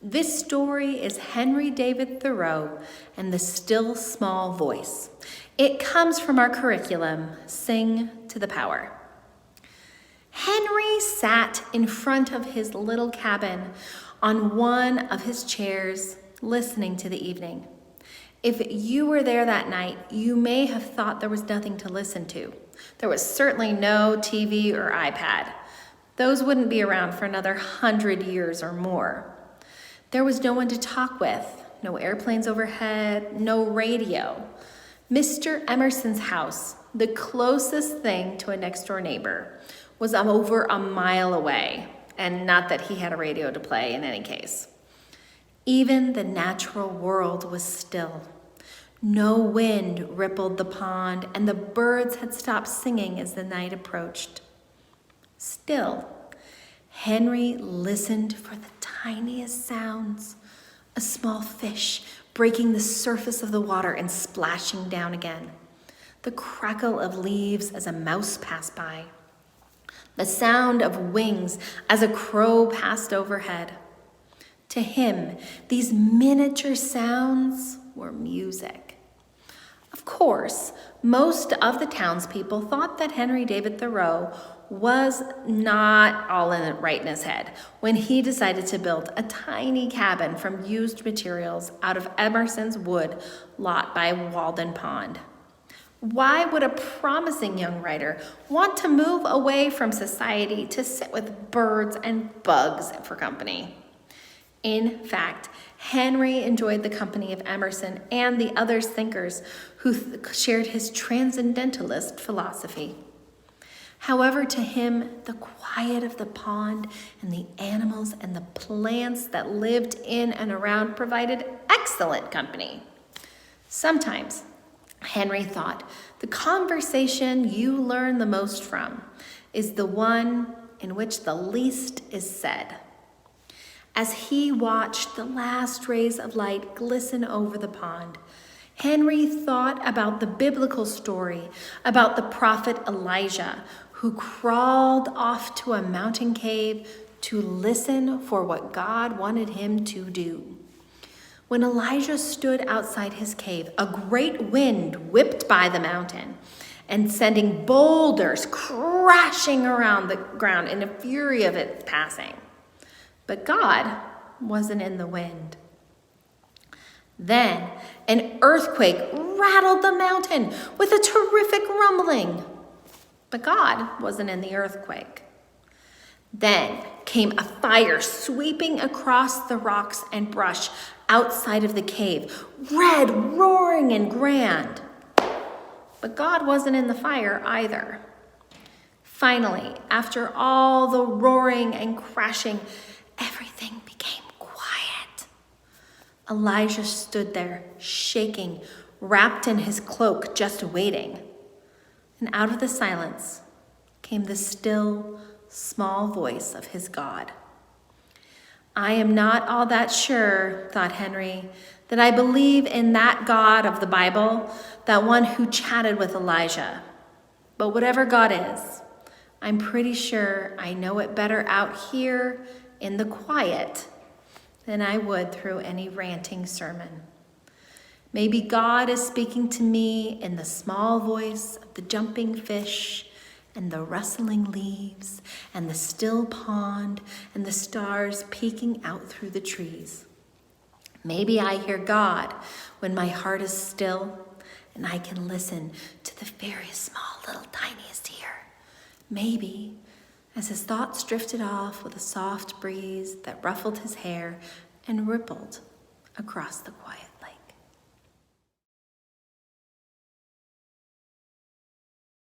This story is Henry David Thoreau and the Still Small Voice. It comes from our curriculum, Sing to the Power. Henry sat in front of his little cabin on one of his chairs, listening to the evening. If you were there that night, you may have thought there was nothing to listen to. There was certainly no TV or iPad. Those wouldn't be around for another 100 years or more. There was no one to talk with, no airplanes overhead, no radio. Mr. Emerson's house, the closest thing to a next-door neighbor, was over a mile away, and not that he had a radio to play in any case. Even the natural world was still. No wind rippled the pond, and the birds had stopped singing as the night approached. Still, Henry listened for the tiniest sounds, a small fish breaking the surface of the water and splashing down again, the crackle of leaves as a mouse passed by, the sound of wings as a crow passed overhead. To him, these miniature sounds were music. Of course, most of the townspeople thought that Henry David Thoreau was not all right in his head when he decided to build a tiny cabin from used materials out of Emerson's wood lot by Walden Pond. Why would a promising young writer want to move away from society to sit with birds and bugs for company? In fact, Henry enjoyed the company of Emerson and the other thinkers who shared his transcendentalist philosophy. However, to him, the quiet of the pond and the animals and the plants that lived in and around provided excellent company. Sometimes, Henry thought, the conversation you learn the most from is the one in which the least is said. As he watched the last rays of light glisten over the pond, Henry thought about the biblical story about the prophet Elijah, who crawled off to a mountain cave to listen for what God wanted him to do. When Elijah stood outside his cave, a great wind whipped by the mountain and sending boulders crashing around the ground in a fury of its passing. But God wasn't in the wind. Then an earthquake rattled the mountain with a terrific rumbling. But God wasn't in the earthquake. Then came a fire sweeping across the rocks and brush outside of the cave, red, roaring, and grand. But God wasn't in the fire either. Finally, after all the roaring and crashing, everything became quiet. Elijah stood there, shaking, wrapped in his cloak, just waiting. And out of the silence came the still, small voice of his God. I am not all that sure, thought Henry, that I believe in that God of the Bible, that one who chatted with Elijah. But whatever God is, I'm pretty sure I know it better out here in the quiet than I would through any ranting sermon. Maybe God is speaking to me in the small voice of the jumping fish and the rustling leaves and the still pond and the stars peeking out through the trees. Maybe I hear God when my heart is still and I can listen to the very small little tiniest ear. Maybe as his thoughts drifted off with a soft breeze that ruffled his hair and rippled across the quiet.